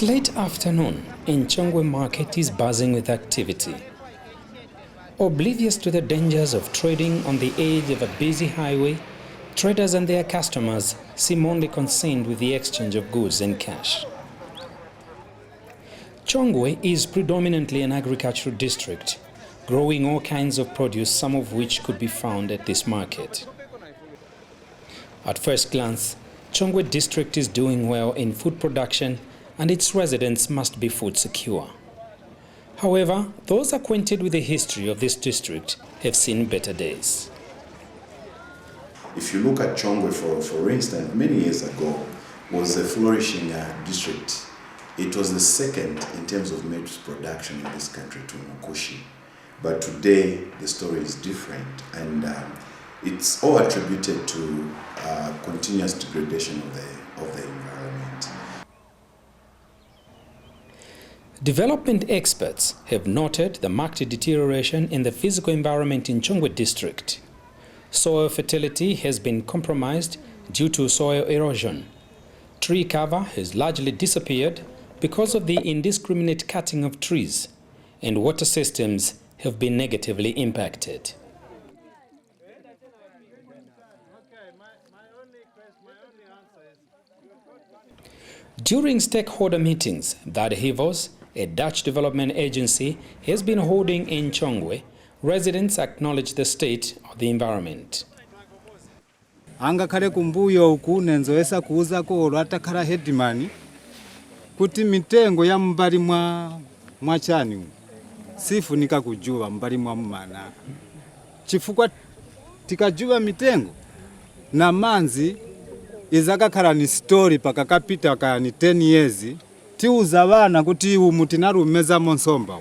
It's late afternoon and Chongwe market is buzzing with activity. Oblivious to the dangers of trading on the edge of a busy highway, traders and their customers seem only concerned with the exchange of goods and cash. Chongwe is predominantly an agricultural district, growing all kinds of produce, some of which could be found at this market. At first glance, Chongwe district is doing well in food production and its residents must be food secure. However, those acquainted with the history of this district have seen better days. If you look at Chongwe, for instance, many years ago, was a flourishing district. It was the second in terms of maize production in this country to Mukushi. But today, the story is different, and it's all attributed to continuous degradation of the environment. Development experts have noted the marked deterioration in the physical environment in Chongwe district. Soil fertility has been compromised due to soil erosion. Tree cover has largely disappeared because of the indiscriminate cutting of trees, and water systems have been negatively impacted. During stakeholder meetings that Hivos, a Dutch development agency, has been holding in Chongwe, residents acknowledge the state of the environment. Anga kale kumbuyo uku nenzoesa kuuza ko olwatakala headman kuti mitengo ya mbali mwa chani sifunika kujuba mbali mwa mmana chifukwa tikajuba mitengo na manzi izakakhala ni story pakakapita ka ni 10 years tiuza bana kuti umutinarumeza monsomba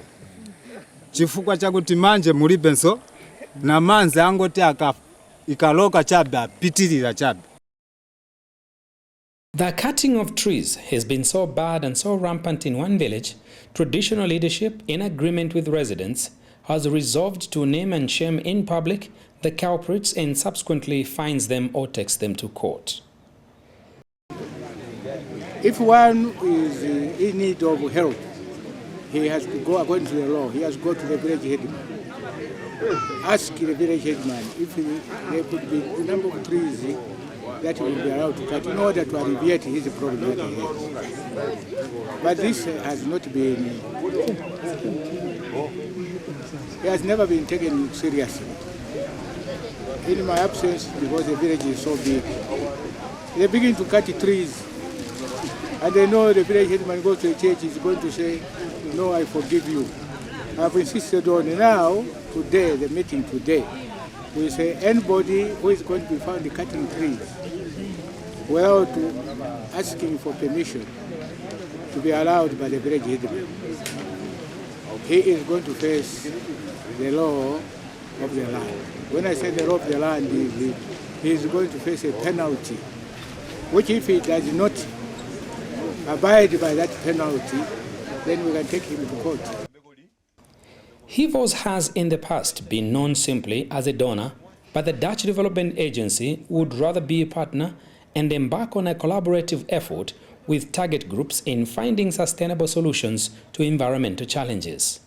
chifukwa chakuti manje muri benso na manzi angoti ikaloka chabe apitirira chabe. The cutting of trees has been so bad and so rampant in one village, traditional leadership, in agreement with residents, has resolved to name and shame in public the culprits and subsequently fines them or takes them to court. If one is in need of help, he has to go according to the law. He has to go to the village headman. Ask the village headman if there could be a number of trees that will be allowed to cut in order to alleviate his problem that he has. But this has not been, it has never been taken seriously. In my absence, because the village is so big, they begin to cut trees. And they know the village headman goes to the church is going to say, no, I forgive you. I've insisted on now, today, the meeting today, we say anybody who is going to be found cutting trees without asking for permission to be allowed by the village headman, he is going to face the law of the land. When I say the law of the land, he is going to face a penalty, which if he does not abide by that penalty, then we can take him to court. Hivos has in the past been known simply as a donor, but the Dutch Development Agency would rather be a partner and embark on a collaborative effort with target groups in finding sustainable solutions to environmental challenges.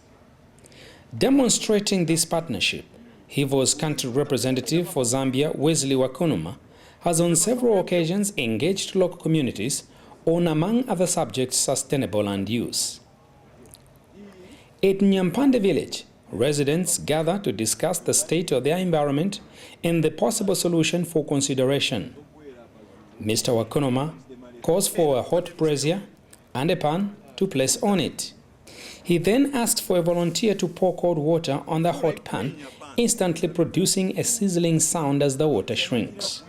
Demonstrating this partnership, Hivos country representative for Zambia, Wesley Wakunuma, has on several occasions engaged local communities on, among other subjects, sustainable land use. At Nyampande village, residents gather to discuss the state of their environment and the possible solution for consideration. Mr. Wakunoma calls for a hot brazier and a pan to place on it. He then asked for a volunteer to pour cold water on the hot pan, instantly producing a sizzling sound as the water shrinks.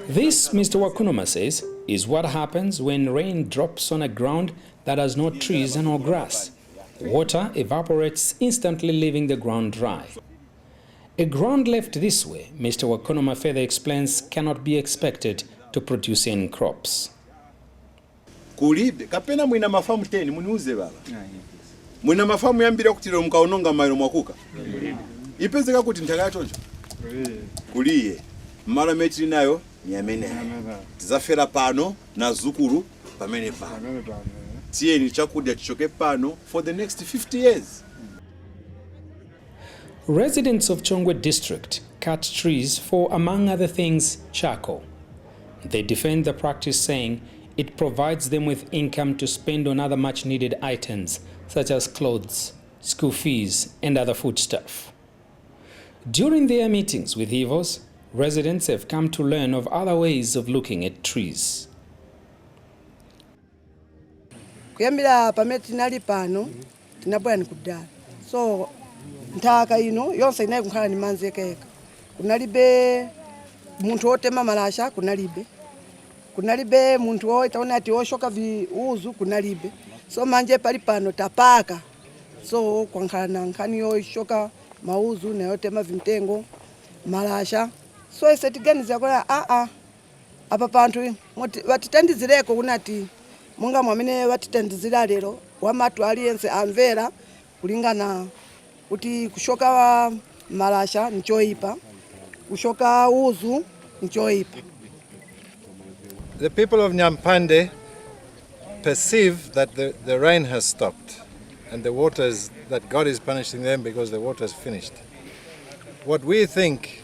This, Mr. Wakunoma says, is what happens when rain drops on a ground that has no trees and no grass. Water evaporates, instantly leaving the ground dry. A ground left this way, Mr. Wakunoma further explains, cannot be expected to produce any crops. Kulibe kapena mwina mafamu 10 muniuze baba. Mwina mafamu yambira kutira mukaononga mairo mwakuka. Ipezeka kuti ntaka choncho. Kuliye. Mara metri nayo nyamene. Tizafera pano na zukuru pamene pano tiyeni chakudya chichoke pano for the next 50 years. Residents of Chongwe district cut trees for, among other things, charcoal. They defend the practice, saying it provides them with income to spend on other much-needed items such as clothes, school fees, and other foodstuff. During their meetings with Hivos, residents have come to learn of other ways of looking at trees. Kuyambira pamene tinali pano tinabwera ni kudala, so nthaka ino yonse inayi kukhala ni manzi ekeka. Kunalibe munthu otema malasha, kunalibe munthu oitaona ati oshoka viuzu, kunalibe. So manje pali pano tapaka, so kwankhala na nkhani yoshoka mauzu na yotema vimtengo malasha. So ise tiganiza kwa apa panthu watitandizireko kunati munga mwamene watitandizira lero wamatu aliyense amvera kulingana kuti kushoka malasha nchoipa, kushoka uzu nchoipa. The people of Nyampande perceive that the rain has stopped and the waters, that God is punishing them because the water is finished. What we think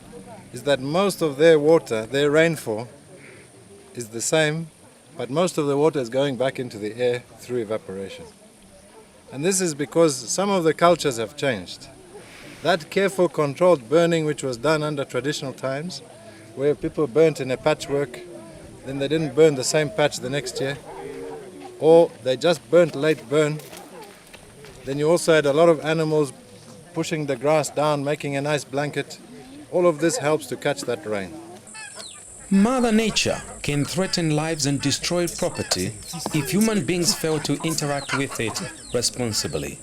is that most of their water, their rainfall, is the same, but most of the water is going back into the air through evaporation. And this is because some of the cultures have changed. That careful, controlled burning which was done under traditional times, where people burnt in a patchwork, then they didn't burn the same patch the next year, or they just burnt late burn. Then you also had a lot of animals pushing the grass down, making a nice blanket. All of this helps to catch that rain. Mother Nature can threaten lives and destroy property if human beings fail to interact with it responsibly.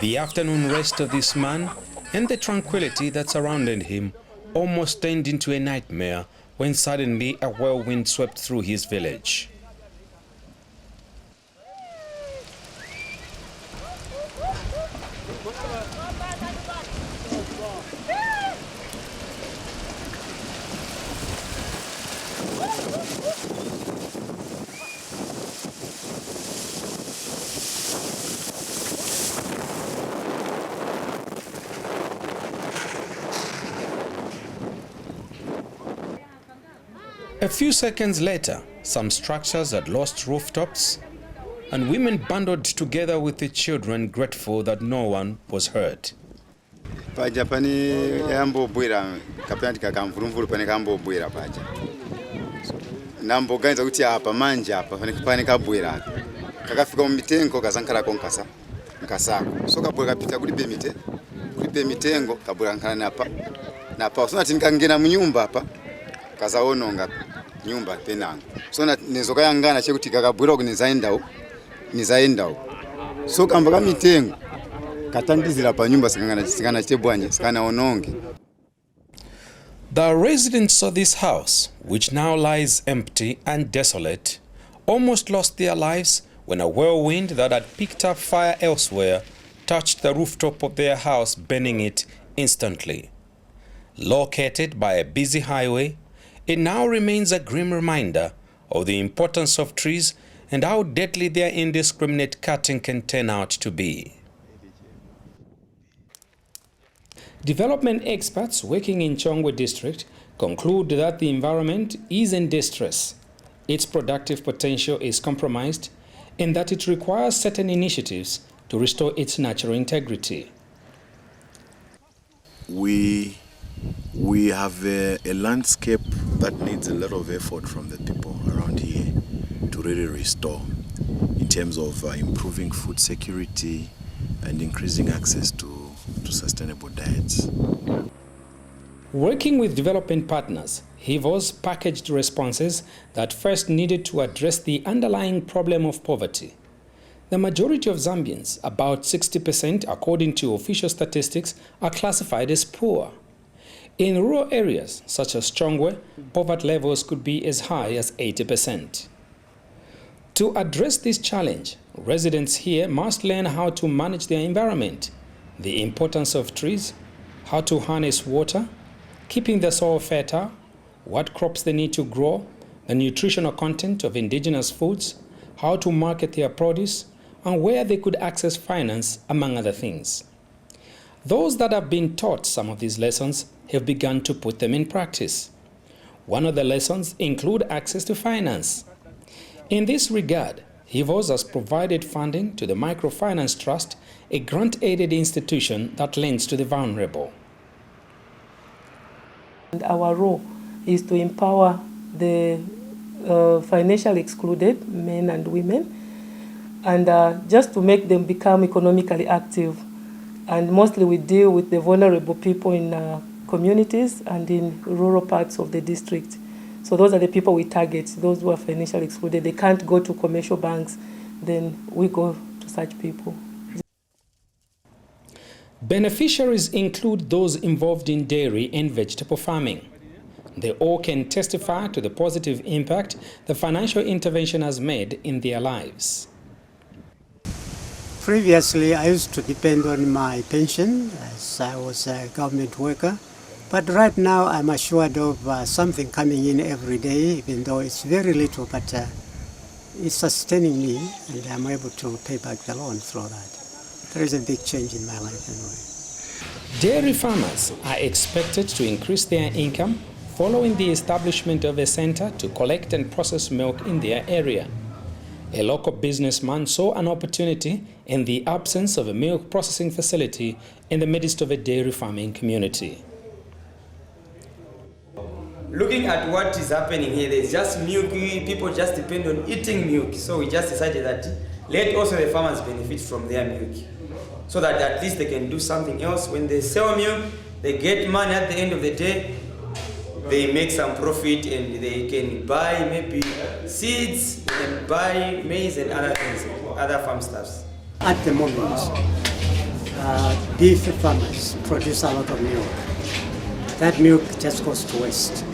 The afternoon rest of this man and the tranquility that surrounded him almost turned into a nightmare when suddenly a whirlwind swept through his village. A few seconds later, some structures had lost rooftops, and women bundled together with the children, grateful that no one was hurt. Paja pani yambo bwira kapyanti kakamvulumvulu pane kambo bwira paja. Nambo ganza kuti apa manja apa pane kabwira. Kakafika mu mitengo kazankala konkasa. Nkasako. So kabwira kapita kulibe mitengo kabwira nkala napa. So nati nkangena mu nyumba apa. Kazaononga nyumba penango. So nezoka yangana chekuti kakabwira ku nizaendao. So kamba ka mitengo katandizira pa nyumba sikana chebwanje sikana ononge. The residents of this house, which now lies empty and desolate, almost lost their lives when a whirlwind that had picked up fire elsewhere touched the rooftop of their house, burning it instantly. Located by a busy highway, it now remains a grim reminder of the importance of trees and how deadly their indiscriminate cutting can turn out to be. Development experts working in Chongwe district conclude that the environment is in distress, its productive potential is compromised, and that it requires certain initiatives to restore its natural integrity. We have a landscape that needs a lot of effort from the people around here to really restore in terms of improving food security and increasing access to sustainable diets. Working with development partners, Hivos packaged responses that first needed to address the underlying problem of poverty. The majority of Zambians, about 60% according to official statistics, are classified as poor. In rural areas such as Chongwe, poverty levels could be as high as 80%. To address this challenge, residents here must learn how to manage their environment, the importance of trees, how to harness water, keeping the soil fertile, what crops they need to grow, the nutritional content of indigenous foods, how to market their produce, and where they could access finance, among other things. Those that have been taught some of these lessons have begun to put them in practice. One of the lessons include access to finance. In this regard, Hivos has provided funding to the Microfinance Trust, a grant-aided institution that lends to the vulnerable. And our role is to empower the financially excluded men and women, and just to make them become economically active. And mostly we deal with the vulnerable people in communities and in rural parts of the district. So those are the people we target, those who are financially excluded. They can't go to commercial banks, then we go to such people. Beneficiaries include those involved in dairy and vegetable farming. They all can testify to the positive impact the financial intervention has made in their lives. Previously, I used to depend on my pension as I was a government worker. But right now, I'm assured of something coming in every day, even though it's very little, but it's sustaining me, and I'm able to pay back the loan through that. There is a big change in my life anyway. Dairy farmers are expected to increase their income following the establishment of a center to collect and process milk in their area. A local businessman saw an opportunity in the absence of a milk processing facility in the midst of a dairy farming community. Looking at what is happening here, there's just milk, people just depend on eating milk. So we just decided that let also the farmers benefit from their milk, so that at least they can do something else. When they sell milk, they get money at the end of the day, they make some profit, and they can buy maybe seeds, they can buy maize and other things, other farm stuffs. At the moment, beef farmers produce a lot of milk. That milk just goes to waste.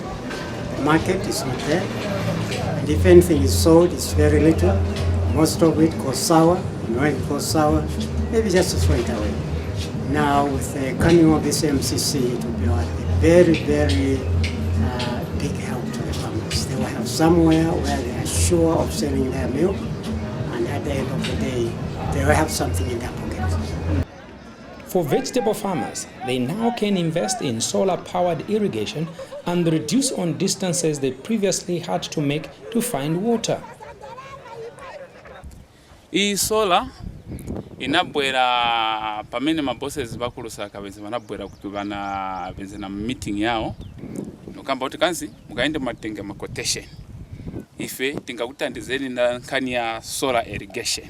The market is not there, and if anything is sold, it's very little. Most of it goes sour, and when it goes sour, maybe just to throw it away. Now, with the coming of this MCC, it will be a very, very big help to the farmers. They will have somewhere where they are sure of selling their milk, and at the end of the day, they will have something in their pocket. For vegetable farmers, they now can invest in solar-powered irrigation and reduce on distances they previously had to make to find water. Iyi solar inabwera pamene mabosses bakulusaka benze banabwera kutubana benze na meeting yao nokamba kuti kanzi mukaende matenge ma quotation ife tingakutandizeni na nkani ya solar irrigation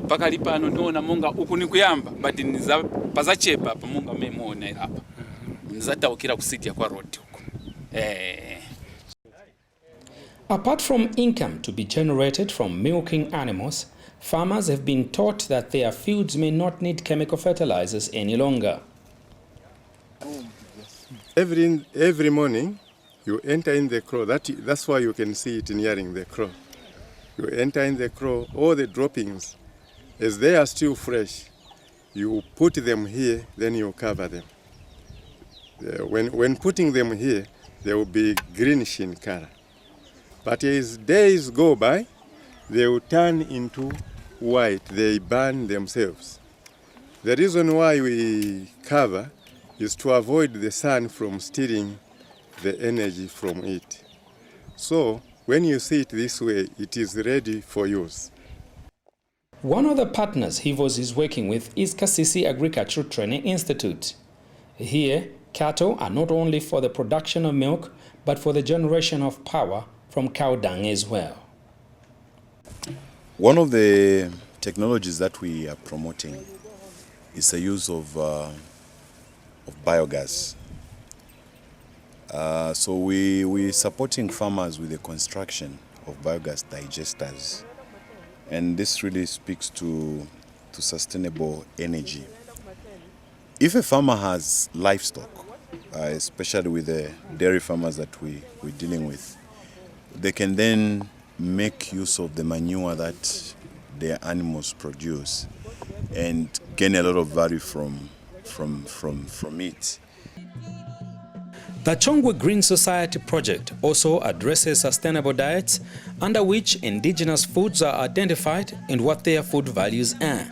pakali pano ndiona monga uku nikuyamba but niza pazachepa pamunga memuona hapa nizataukira kusidia kwa road huko. Apart from income to be generated from milking animals, farmers have been taught that their fields may not need chemical fertilizers any longer. Every morning, you enter in the crow. That's why you can see it nearing the crow. You enter in the crow, all the droppings, as they are still fresh, you put them here, then you cover them. When putting them here, they will be greenish in color. But as days go by, they will turn into white. They burn themselves. The reason why we cover is to avoid the sun from stealing the energy from it. So when you see it this way, it is ready for use. One of the partners Hivos is working with is Kasisi Agricultural Training Institute. Here, cattle are not only for the production of milk, but for the generation of power from cow dung as well. One of the technologies that we are promoting is the use of biogas. So we're supporting farmers with the construction of biogas digesters. And this really speaks to sustainable energy. If a farmer has livestock, especially with the dairy farmers that we're dealing with, they can then make use of the manure that their animals produce and gain a lot of value from it. The Chongwe Green Society project also addresses sustainable diets under which indigenous foods are identified and what their food values are.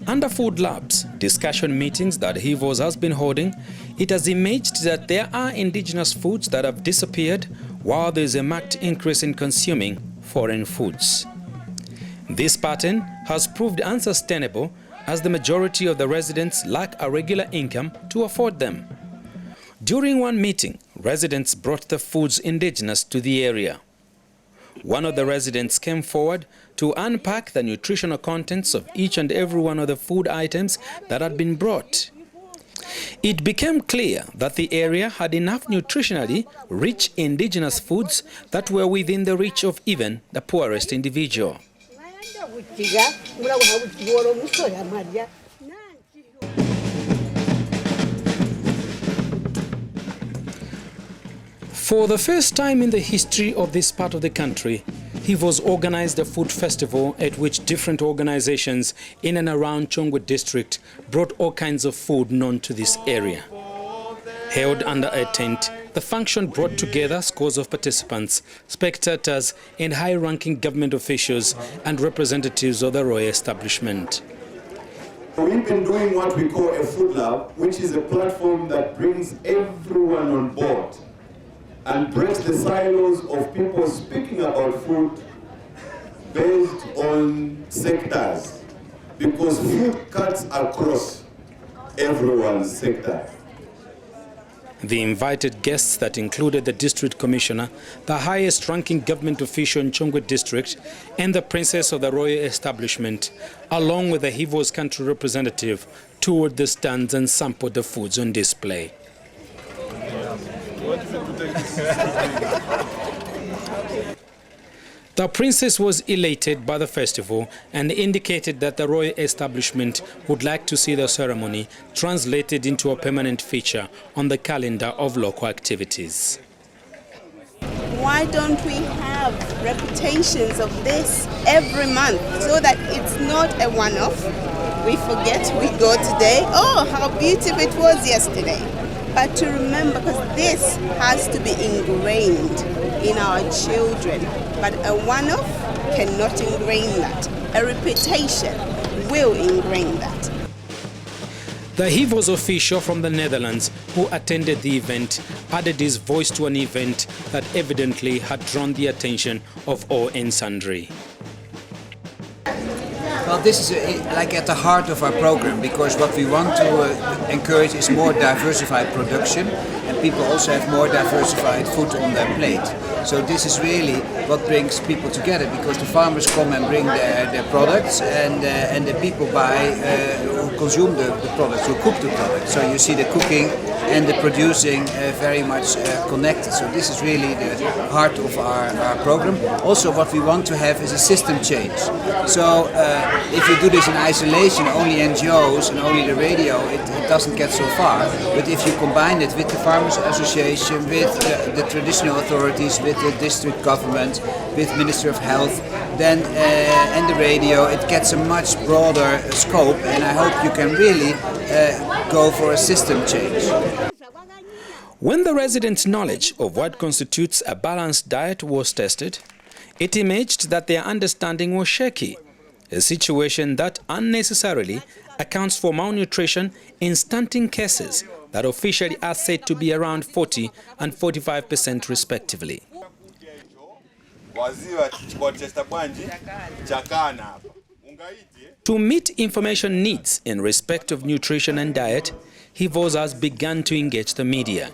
Under Food Labs discussion meetings that Hivos has been holding, it has emerged that there are indigenous foods that have disappeared while there is a marked increase in consuming foreign foods. This pattern has proved unsustainable as the majority of the residents lack a regular income to afford them. During one meeting, residents brought the foods indigenous to the area. One of the residents came forward to unpack the nutritional contents of each and every one of the food items that had been brought. It became clear that the area had enough nutritionally rich indigenous foods that were within the reach of even the poorest individual. For the first time in the history of this part of the country, Hivos organized a food festival at which different organizations in and around Chongwe district brought all kinds of food known to this area. Held under a tent, the function brought together scores of participants, spectators and high-ranking government officials and representatives of the royal establishment. We've been doing what we call a food lab, which is a platform that brings everyone on board and breaks the silos of people speaking about food based on sectors, because food cuts across everyone's sector. The invited guests that included the district commissioner, the highest ranking government official in Chongwe district, and the princess of the royal establishment, along with the Hivos country representative, toured the stands and sampled the foods on display. The princess was elated by the festival and indicated that the royal establishment would like to see the ceremony translated into a permanent feature on the calendar of local activities. Why don't we have repetitions of this every month so that it's not a one-off? We forget, we go today, oh, how beautiful it was yesterday. But to remember, because this has to be ingrained in our children. But a one-off cannot ingrain that. A reputation will ingrain that. The Hivos official from the Netherlands who attended the event added his voice to an event that evidently had drawn the attention of all and sundry. Well, this is like at the heart of our program, because what we want to encourage is more diversified production, and people also have more diversified food on their plate. So this is really what brings people together, because the farmers come and bring their products, and the people buy, who consume the products, who cook the products. So you see the cooking and the producing very much connected. So this is really the heart of our program. Also, what we want to have is a system change. So if you do this in isolation, only NGOs and only the radio, it doesn't get so far. But if you combine it with the Farmers Association, with the traditional authorities, with the district government, with Minister of Health, then and the radio, it gets a much broader scope, and I hope you can really go for a system change. When the residents' knowledge of what constitutes a balanced diet was tested, it emerged that their understanding was shaky, a situation that unnecessarily accounts for malnutrition in stunting cases that officially are said to be around 40% and 45% respectively. To meet information needs in respect of nutrition and diet, Hivos has begun to engage the media.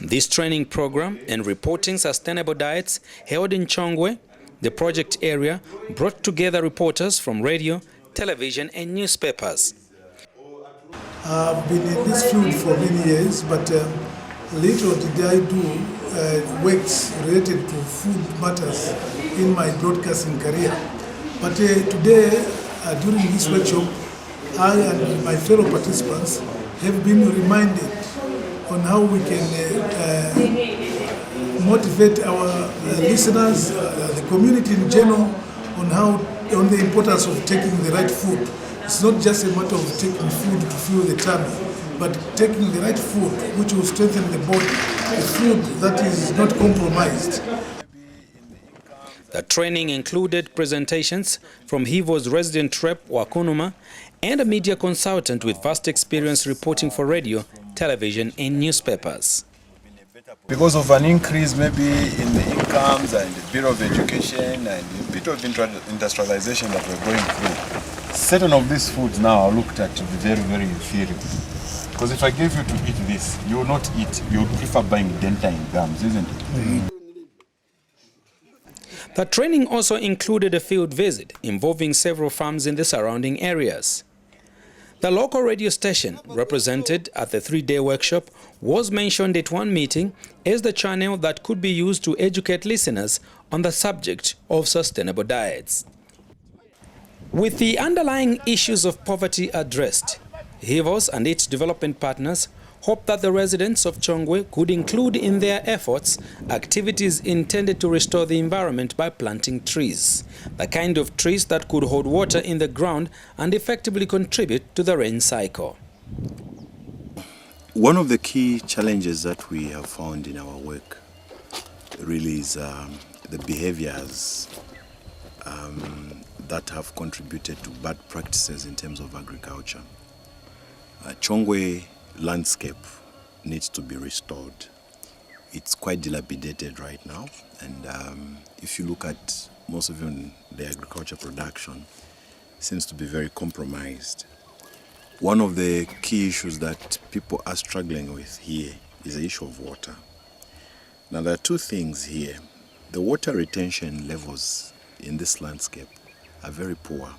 This training program and reporting sustainable diets held in Chongwe, the project area, brought together reporters from radio, television and newspapers. I've been in this field for many years, but little did I do works related to food matters in my broadcasting career. But today, during this workshop, I and my fellow participants have been reminded on how we can motivate our listeners, the community in general, on the importance of taking the right food. It's not just a matter of taking food to fuel the tummy, but taking the right food which will strengthen the body, a food that is not compromised. The training included presentations from Hivos resident rep Wakunuma and a media consultant with vast experience reporting for radio, television and newspapers. Because of an increase maybe in the incomes and a bit of education and a bit of industrialization that we're going through, certain of these foods now are looked at to be very, very inferior. Because if I gave you to eat this, you will not eat, you would prefer buying dentine gums, isn't it? The training also included a field visit involving several farms in the surrounding areas. The local radio station represented at the 3-day workshop was mentioned at one meeting as the channel that could be used to educate listeners on the subject of sustainable diets. With the underlying issues of poverty addressed, Hivos and its development partners hope that the residents of Chongwe could include in their efforts activities intended to restore the environment by planting trees, the kind of trees that could hold water in the ground and effectively contribute to the rain cycle. One of the key challenges that we have found in our work really is the behaviors that have contributed to bad practices in terms of agriculture. Chongwe landscape needs to be restored. It's quite dilapidated right now, and if you look at most of the agriculture production, it seems to be very compromised. One of the key issues that people are struggling with here is the issue of water. Now there are two things here. The water retention levels in this landscape are very poor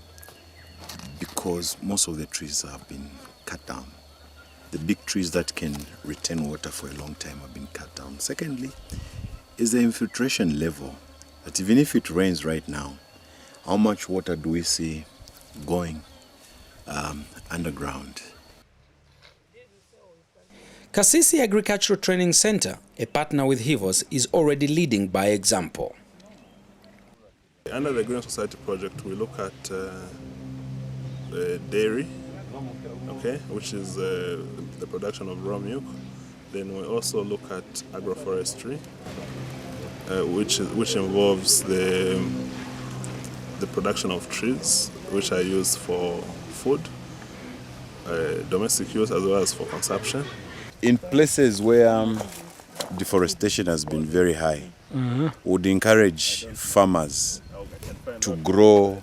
because most of the trees have been cut down. The big trees that can retain water for a long time have been cut down. Secondly, is the infiltration level, that even if it rains right now, how much water do we see going underground? Kasisi Agricultural Training Center, a partner with Hivos, is already leading by example. Under the Green Society project, we look at dairy, okay, which is the production of raw milk. Then we also look at agroforestry, which involves the production of trees, which are used for food, domestic use as well as for consumption. In places where deforestation has been very high, would encourage farmers to grow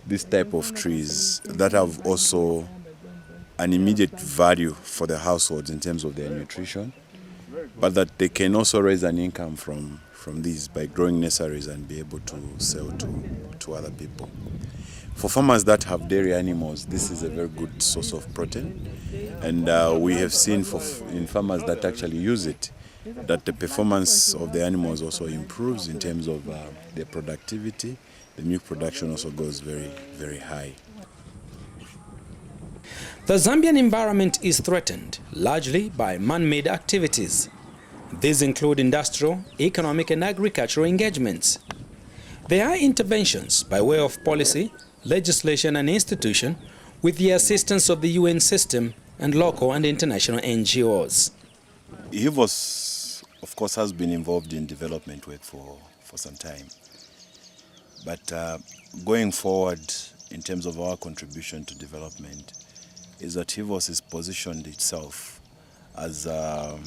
this type of trees that have also an immediate value for the households in terms of their nutrition, but that they can also raise an income from these by growing nurseries and be able to sell to other people. For farmers that have dairy animals, this is a very good source of protein, and we have seen in farmers that actually use it, that the performance of the animals also improves in terms of their productivity. The milk production also goes very, very high. The Zambian environment is threatened largely by man-made activities. These include industrial, economic and agricultural engagements. There are interventions by way of policy, legislation and institution with the assistance of the UN system and local and international NGOs. Hivos, of course, has been involved in development work for some time. But going forward, in terms of our contribution to development, is that Hivos has positioned itself as a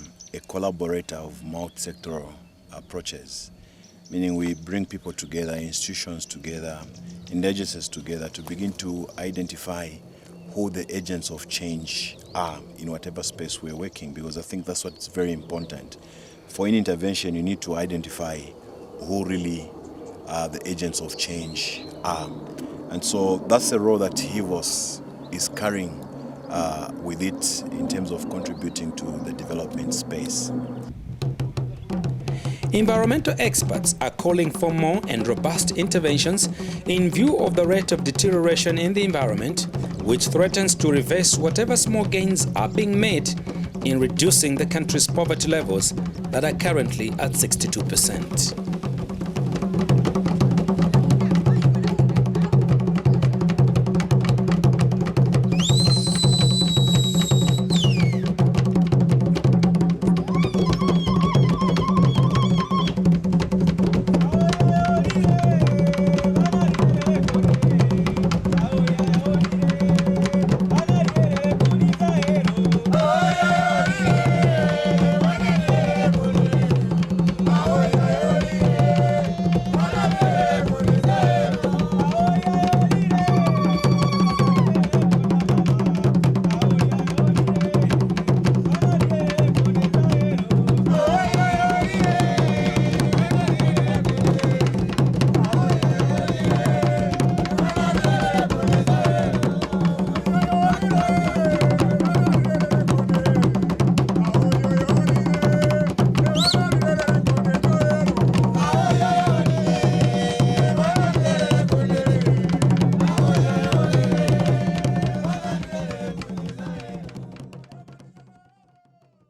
collaborator of multi-sectoral approaches, meaning we bring people together, institutions together, and agencies together to begin to identify who the agents of change are in whatever space we're working, because I think that's what's very important. For any intervention, you need to identify who really the agents of change are. And so that's the role that Hivos is carrying with it in terms of contributing to the development space. Environmental experts are calling for more and robust interventions in view of the rate of deterioration in the environment, which threatens to reverse whatever small gains are being made in reducing the country's poverty levels that are currently at 62%.